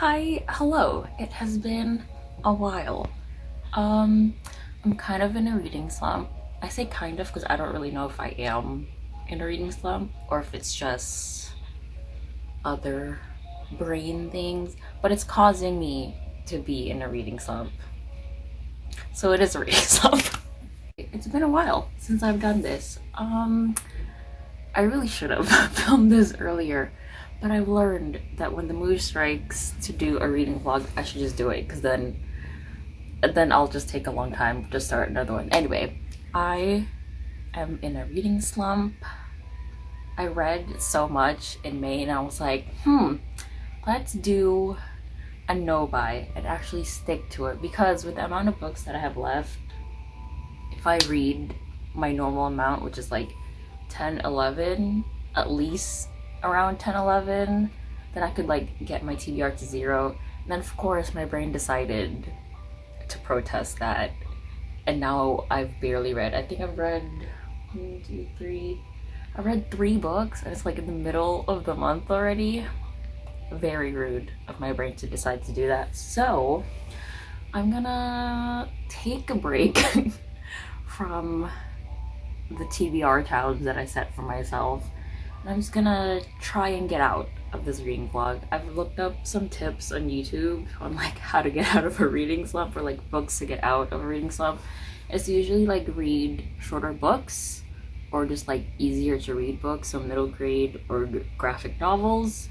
Hi, hello. It has been a while. I'm kind of in a reading slump. I say kind of because I don't really know if I am in a reading slump or if it's just other brain things, but it's causing me to be in a reading slump. So it is a reading slump. It's been a while since I've done this. I really should have filmed this earlier, but I've learned that when the mood strikes to do a reading vlog, I should just do it because then I'll just take a long time to start another one. Anyway, I am in a reading slump. I read so much in May and I was like, let's do a no buy and actually stick to it, because with the amount of books that I have left, if I read my normal amount, which is like 10, 11, at least around 10, 11, then I could like get my TBR to 0. And then of course my brain decided to protest that, and now I've barely read. I think I've read 1, 2, 3. I read 3 books and it's like in the middle of the month already. Very rude of my brain to decide to do that. So I'm gonna take a break from the TBR towns that I set for myself, and I'm just gonna try and get out of this reading vlog. I've looked up some tips on YouTube on like how to get out of a reading slump, or like books to get out of a reading slump. It's usually like read shorter books or just like easier to read books, so middle grade or graphic novels.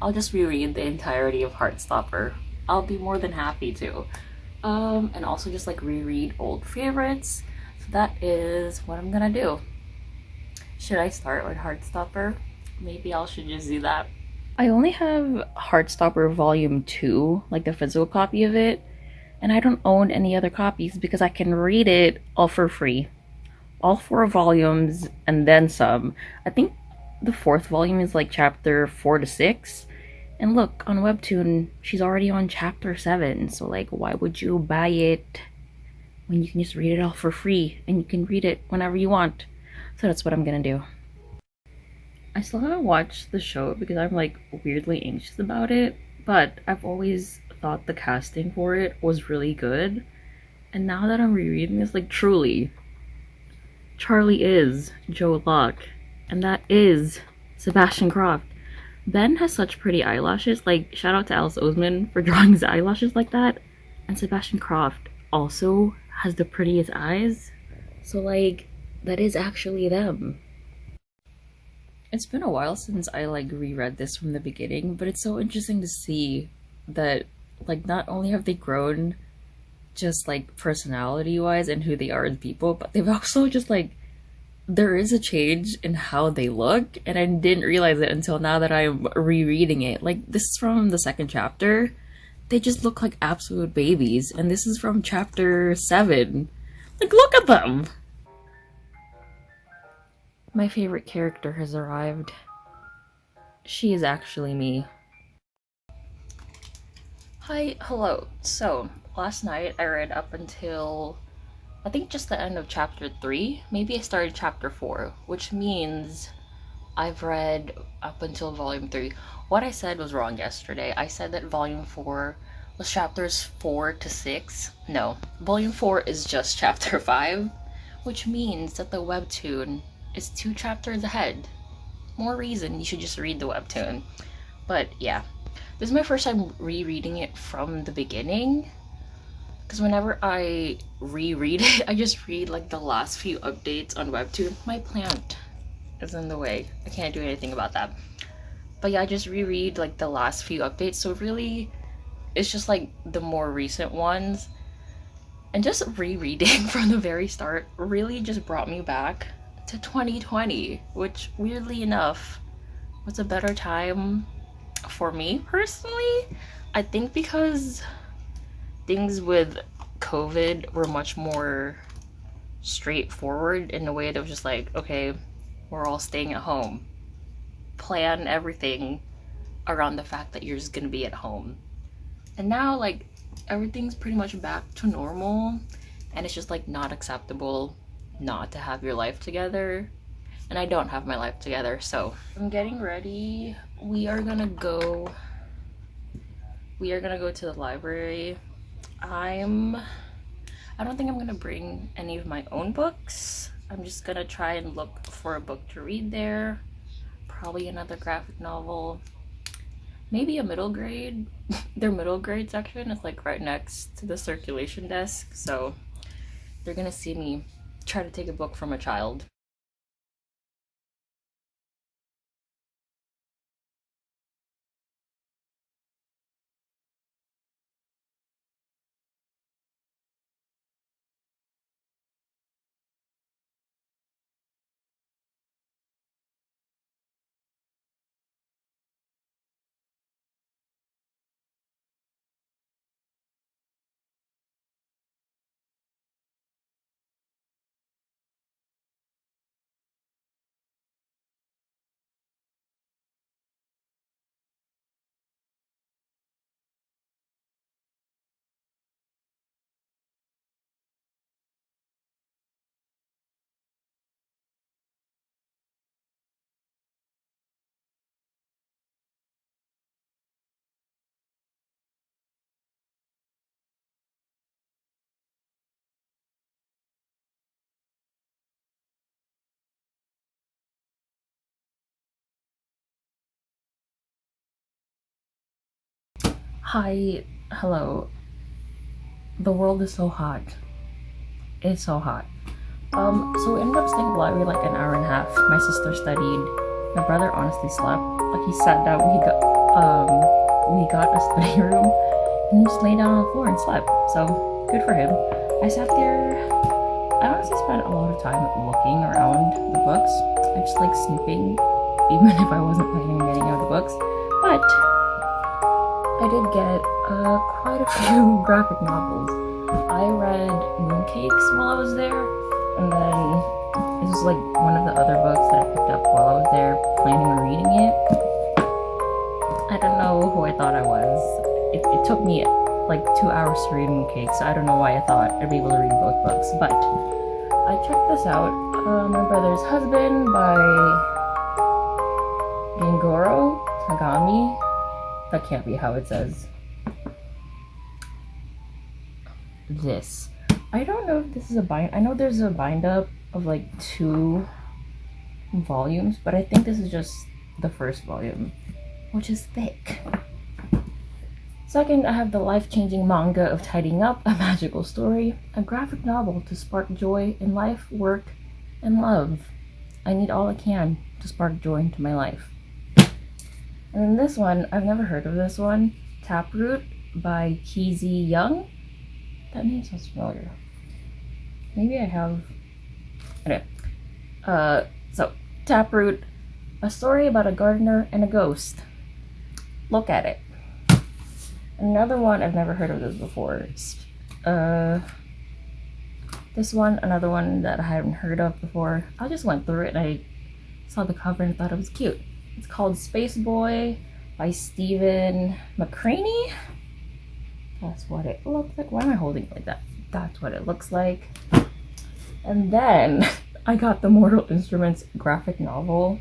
I'll just reread the entirety of Heartstopper. I'll be more than happy to. And also just like reread old favorites. So that is what I'm gonna do. Should I start with Heartstopper? Maybe I should just do that. I only have Heartstopper Volume 2, like the physical copy of it, and I don't own any other copies because I can read it all for free. All 4 volumes and then some. I think the 4th volume is like chapter 4 to 6. And look, on Webtoon, she's already on chapter 7, so like, why would you buy it when you can just read it all for free and you can read it whenever you want? So that's what I'm gonna do. I still haven't watched the show because I'm like weirdly anxious about it, but I've always thought the casting for it was really good. And now that I'm rereading this, like truly, Charlie is Joe Locke, and that is Sebastian Croft. Ben has such pretty eyelashes, like shout out to Alice Oseman for drawing his eyelashes like that. And Sebastian Croft also has the prettiest eyes. So like, that is actually them. It's been a while since I like reread this from the beginning, but it's so interesting to see that like not only have they grown just like personality wise and who they are as people, but they've also just like, there is a change in how they look, and I didn't realize it until now that I'm rereading it. Like, this is from the 2nd chapter. They just look like absolute babies, and this is from chapter 7. Like, look at them! My favorite character has arrived. She is actually me. Hi, hello. So, last night I read up until I think just the end of chapter 3. Maybe I started chapter 4, which means I've read up until volume 3. What I said was wrong yesterday. I said that volume 4 was chapters 4 to 6. No, volume 4 is just chapter 5, which means that the webtoon is 2 chapters ahead. More reason you should just read the webtoon. But yeah, this is my first time rereading it from the beginning, because whenever I reread it, I just read like the last few updates on Webtoon. My plant is in the way. I can't do anything about that. But yeah, I just reread like the last few updates. So really, it's just like the more recent ones. And just rereading from the very start really just brought me back to 2020, which weirdly enough was a better time for me personally. I think because things with COVID were much more straightforward in a way that was just like, okay, we're all staying at home. Plan everything around the fact that you're just gonna be at home. And now, like, everything's pretty much back to normal, and it's just like not acceptable not to have your life together. and I don't have my life together. So I'm getting ready. We are gonna go to the library. I don't think I'm gonna bring any of my own books. I'm just gonna try and look for a book to read there. Probably another graphic novel. Maybe a middle grade. Their middle grade section is like right next to the circulation desk, so they're gonna see me try to take a book from a child. Hi, hello. The world is so hot. It's so hot. So we ended up staying at the library like an hour and a half. My sister studied. My brother honestly slept. Like he sat down. We got a study room and just lay down on the floor and slept. So good for him. I sat there. I honestly spent a lot of time looking around the books. I just like snooping, even if I wasn't planning on getting out of the books. But I did get quite a few graphic novels. I read Mooncakes while I was there, and then this was like one of the other books that I picked up while I was there, planning on reading it. I don't know who I thought I was. It took me like 2 hours to read Mooncakes, so I don't know why I thought I'd be able to read both books. But I checked this out. My Brother's Husband by Gengoroh, Tagame. That can't be how it says. This. I don't know if this is a bind. I know there's a bind up of like 2 volumes, but I think this is just the first volume, which is thick. Second, I have the life-changing manga of Tidying Up, a magical story, a graphic novel to spark joy in life, work, and love. I need all I can to spark joy into my life. And then this one, I've never heard of this one, Taproot by Keezy Young. That name sounds familiar. Maybe I have. Anyway. So Taproot, a story about a gardener and a ghost. Look at it. Another one, I've never heard of this before. This one, another one that I hadn't heard of before. I just went through it and I saw the cover and thought it was cute. It's called Space Boy by Stephen McCranie. That's what it looks like. Why am I holding it like that? That's what it looks like. And then I got the Mortal Instruments graphic novel.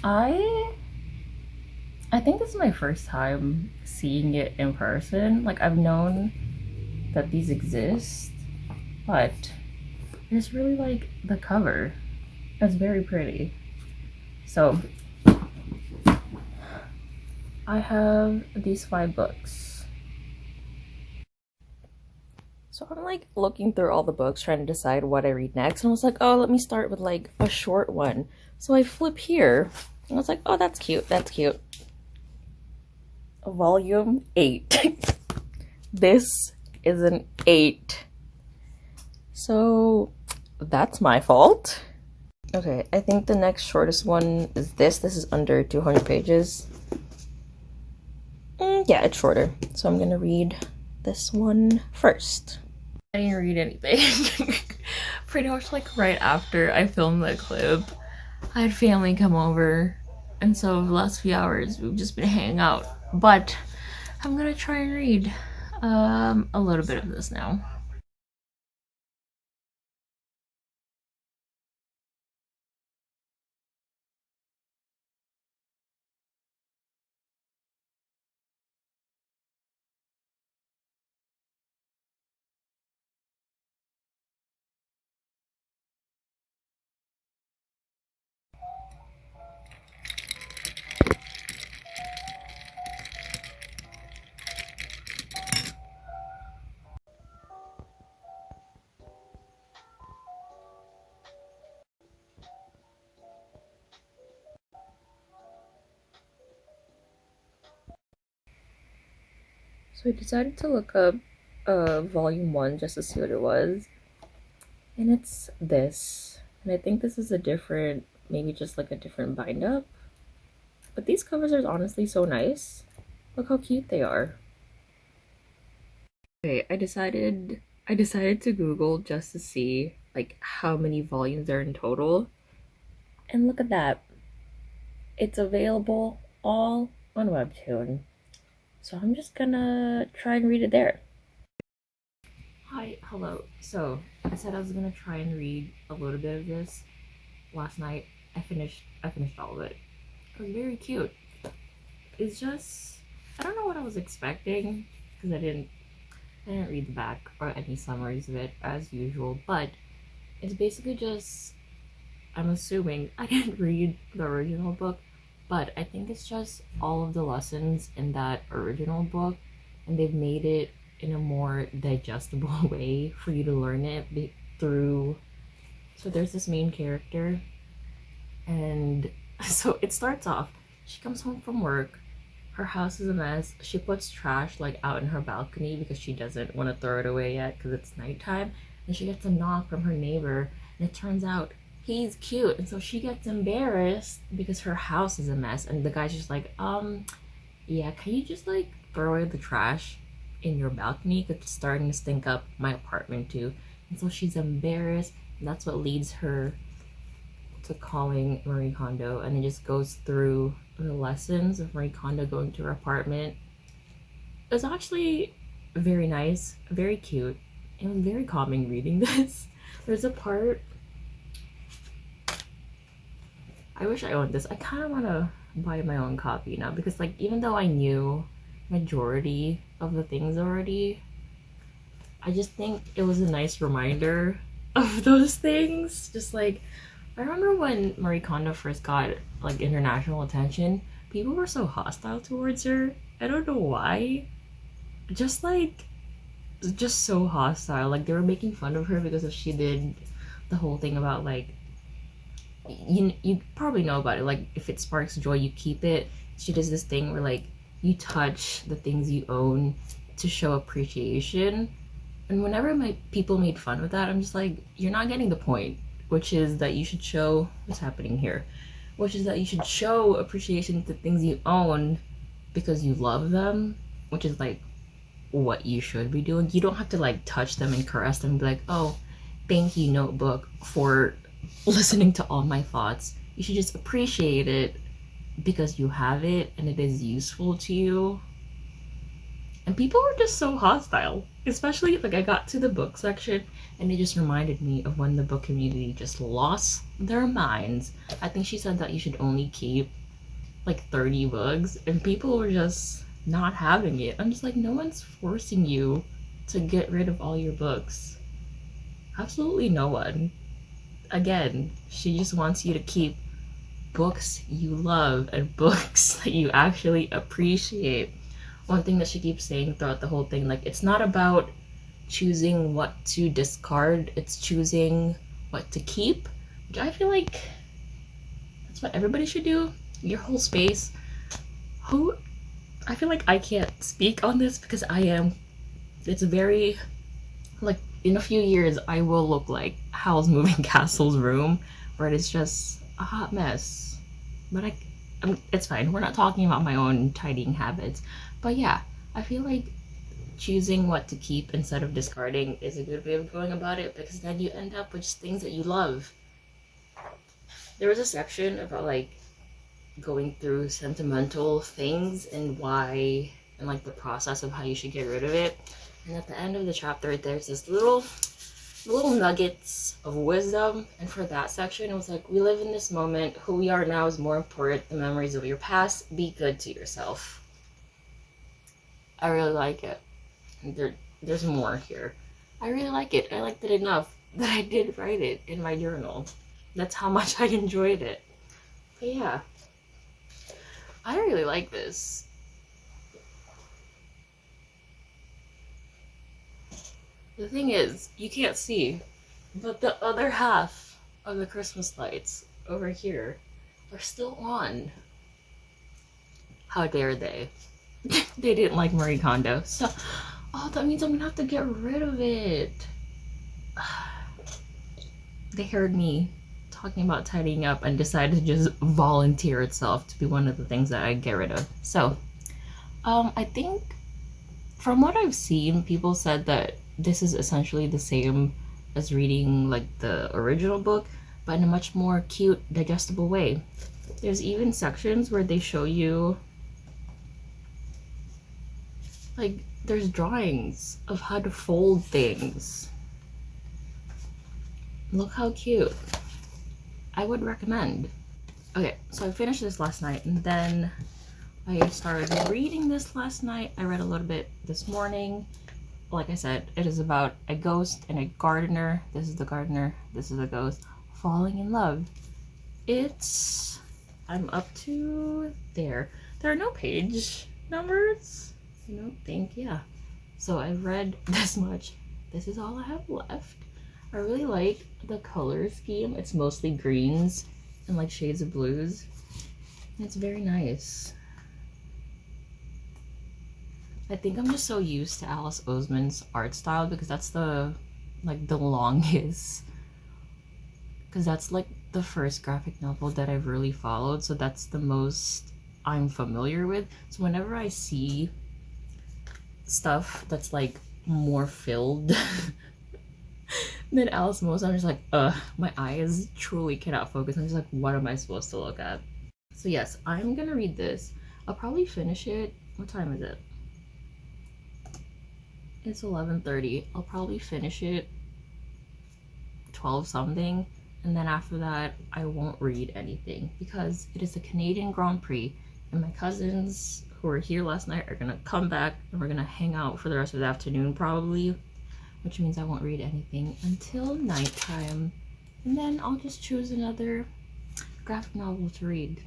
I think this is my first time seeing it in person. Like, I've known that these exist, but I just really like the cover. It's very pretty. So I have these 5 books. So I'm like looking through all the books trying to decide what I read next, and I was like, oh, let me start with like a short one. So I flip here and I was like, oh, that's cute, that's cute. Volume 8. This is an 8. So that's my fault. Okay, I think the next shortest one is this. This is under 200 pages. Yeah, it's shorter. So I'm gonna read this one first. I didn't read anything. Pretty much like right after I filmed the clip, I had family come over, and so the last few hours we've just been hanging out. But I'm gonna try and read a little bit of this now. So I decided to look up volume 1 just to see what it was. And it's this. And I think this is a different, maybe just like a different bind up. But these covers are honestly so nice. Look how cute they are. Okay, I decided to Google just to see like how many volumes there are in total. And look at that. It's available all on Webtoon. So I'm just gonna try and read it there. Hi, hello. So I said I was gonna try and read a little bit of this last night. I finished all of it. It was very cute. It's just I don't know what I was expecting because I didn't read the back or any summaries of it as usual, but it's basically just I'm assuming I didn't read the original book, but I think it's just all of the lessons in that original book, and they've made it in a more digestible way for you to learn it through. So there's this main character, and so it starts off. She comes home from work. Her house is a mess. She puts trash like out in her balcony because she doesn't want to throw it away yet because it's nighttime. And she gets a knock from her neighbor, and it turns out he's cute. And so she gets embarrassed because her house is a mess. And the guy's just like, yeah, can you just like throw away the trash in your balcony? Because it's starting to stink up my apartment too. And so she's embarrassed, and that's what leads her to calling Marie Kondo, and it just goes through the lessons of Marie Kondo going to her apartment. It was actually very nice, very cute. It was very calming reading this. There's a part. I wish I owned this. I kind of want to buy my own copy now because, like, even though I knew majority of the things already, I just think it was a nice reminder of those things. Just like I remember when Marie Kondo first got like international attention, people were so hostile towards her. I don't know why. Just like just so hostile. Like they were making fun of her because if she did the whole thing about like you probably know about it. Like if it sparks joy, you keep it. She does this thing where like you touch the things you own to show appreciation. And whenever my people made fun of that, I'm just like, you're not getting the point, which is that you should show what's happening here, which is that you should show appreciation to things you own because you love them, which is like what you should be doing. You don't have to like touch them and caress them and be like, oh, thank you, notebook, for listening to all my thoughts. You should just appreciate it because you have it and it is useful to you. And people were just so hostile, especially like I got to the book section and it just reminded me of when the book community just lost their minds. I think she said that you should only keep like 30 books and people were just not having it. I'm just like, no one's forcing you to get rid of all your books. Absolutely no one. Again, she just wants you to keep books you love and books that you actually appreciate. One thing that she keeps saying throughout the whole thing, like, it's not about choosing what to discard, it's choosing what to keep, which I feel like that's what everybody should do. Your whole space. Who I feel like I can't speak on this because it's very like in a few years I will look like Howl's Moving Castle's room where it is just a hot mess. But it's fine. We're not talking about my own tidying habits. But yeah, I feel like choosing what to keep instead of discarding is a good way of going about it because then you end up with just things that you love. There was a section about like going through sentimental things and why and like the process of how you should get rid of it. And at the end of the chapter there's this little nuggets of wisdom, and for that section it was like, we live in this moment, who we are now is more important than memories of your past, be good to yourself. I really like it. There's more here. I really like it. I liked it enough that I did write it in my journal. That's how much I enjoyed it. But yeah, I really like this. The thing is, you can't see, but the other half of the Christmas lights over here are still on. How dare they? They didn't like Marie Kondo. So, oh, that means I'm gonna have to get rid of it. They heard me talking about tidying up and decided to just volunteer itself to be one of the things that I get rid of. So, I think from what I've seen, people said that this is essentially the same as reading like the original book, but in a much more cute, digestible way. There's even sections where they show you, like, there's drawings of how to fold things. Look how cute. I would recommend. Okay, so I finished this last night, and then I started reading this last night. I read a little bit this morning. Like I said, it is about a ghost and a gardener. This is the gardener, this is the ghost, falling in love. I'm up to there. There are no page numbers, I don't think, yeah. So I've read this much. This is all I have left. I really like the color scheme. It's mostly greens and like shades of blues. It's very nice. I think I'm just so used to Alice Oseman's art style because that's the longest, because that's like the first graphic novel that I've really followed, so that's the most I'm familiar with. So whenever I see stuff that's like more filled than Alice Oseman, I'm just like, my eyes truly cannot focus. I'm just like, what am I supposed to look at? So yes, I'm gonna read this. I'll probably finish it. What time is it? It's 11:30. I'll probably finish it 12 something, and then after that I won't read anything because it is the Canadian Grand Prix and my cousins who were here last night are gonna come back and we're gonna hang out for the rest of the afternoon probably, which means I won't read anything until nighttime, and then I'll just choose another graphic novel to read.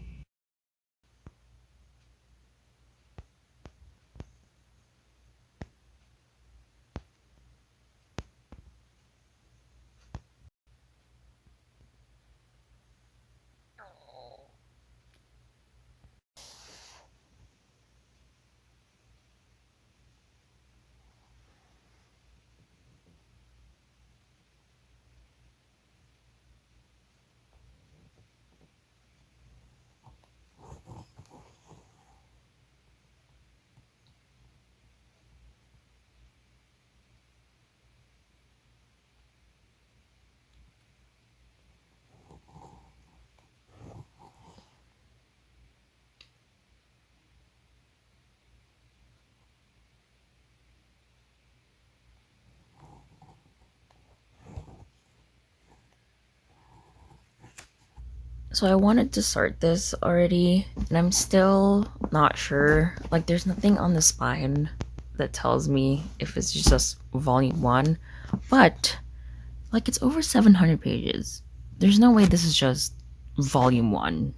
So I wanted to start this already, and I'm still not sure. Like, there's nothing on the spine that tells me if it's just volume 1, but like, it's over 700 pages. There's no way this is just volume 1.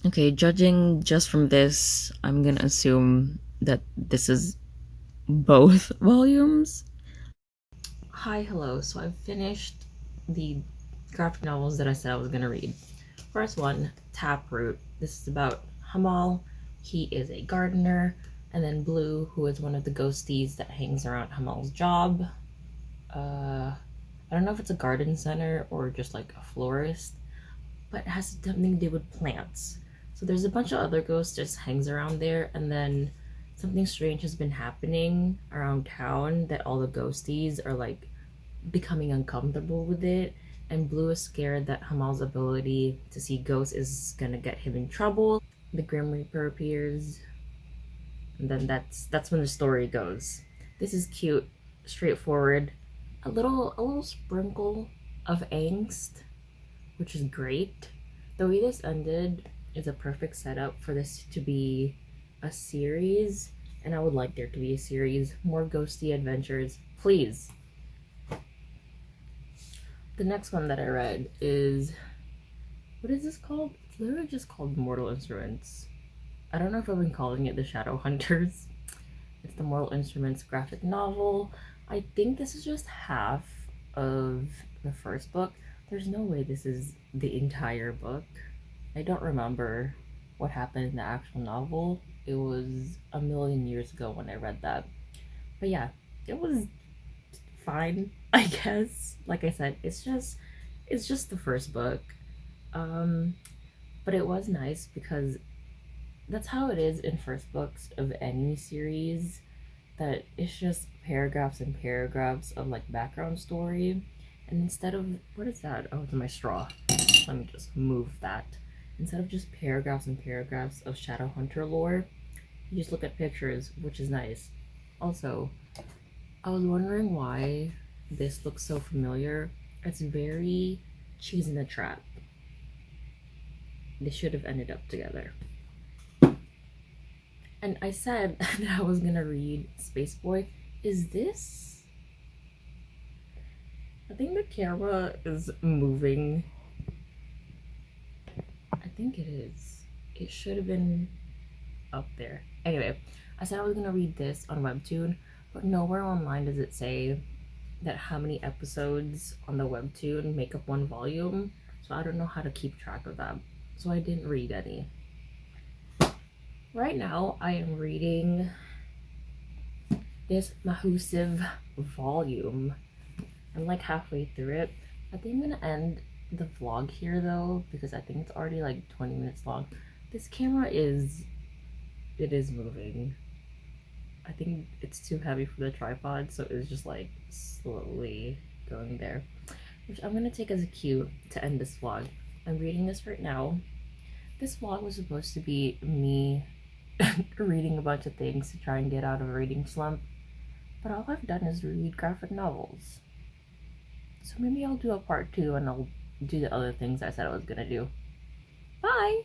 Okay, judging just from this, I'm gonna assume that this is both volumes. Hi, hello. So I've finished the graphic novels that I said I was gonna read. First one, Taproot. This is about Hamal. He is a gardener, and then Blue, who is one of the ghosties that hangs around Hamal's job. I don't know if it's a garden center or just like a florist, but it has something to do with plants. So there's a bunch of other ghosts just hangs around there, and then something strange has been happening around town that all the ghosties are like becoming uncomfortable with it, and Blue is scared that Hamal's ability to see ghosts is gonna get him in trouble. The Grim Reaper appears, and then that's when the story goes. This is cute, straightforward, a little sprinkle of angst, which is great. The way this ended is a perfect setup for this to be a series, and I would like there to be a series, more ghosty adventures, please. The next one that I read is, what is this called? It's literally just called Mortal Instruments. I don't know if I've been calling it the Shadow Hunters. It's the Mortal Instruments graphic novel. I think this is just half of the first book. There's no way this is the entire book. I don't remember what happened in the actual novel. It was a million years ago when I read that. But yeah, it was fine, I guess. Like I said, it's just the first book. Um, but it was nice because that's how it is in first books of any series, that it's just paragraphs and paragraphs of like background story. And instead of, what is that? Oh, it's my straw. Let me just move that. Instead of just paragraphs and paragraphs of Shadowhunter lore, you just look at pictures, which is nice. Also, I was wondering why this looks so familiar. It's very Cheese in the Trap. They should have ended up together. And I said that I was gonna read Space Boy. Is this? I think the camera is moving. I think it is. It should have been up there. Anyway, I said I was gonna read this on Webtoon, but nowhere online does it say that how many episodes on the Webtoon make up one volume. So I don't know how to keep track of that. So I didn't read any. Right now, I am reading this Mahusive volume. I'm like halfway through it. I think I'm gonna end the vlog here though, because I think it's already like 20 minutes long. This camera is moving. I think it's too heavy for the tripod, so it's just like slowly going there, which I'm gonna take as a cue to end this vlog. I'm reading this right now. This vlog was supposed to be me reading a bunch of things to try and get out of a reading slump, but all I've done is read graphic novels. So maybe I'll do a part 2 and I'll do the other things I said I was gonna do. Bye!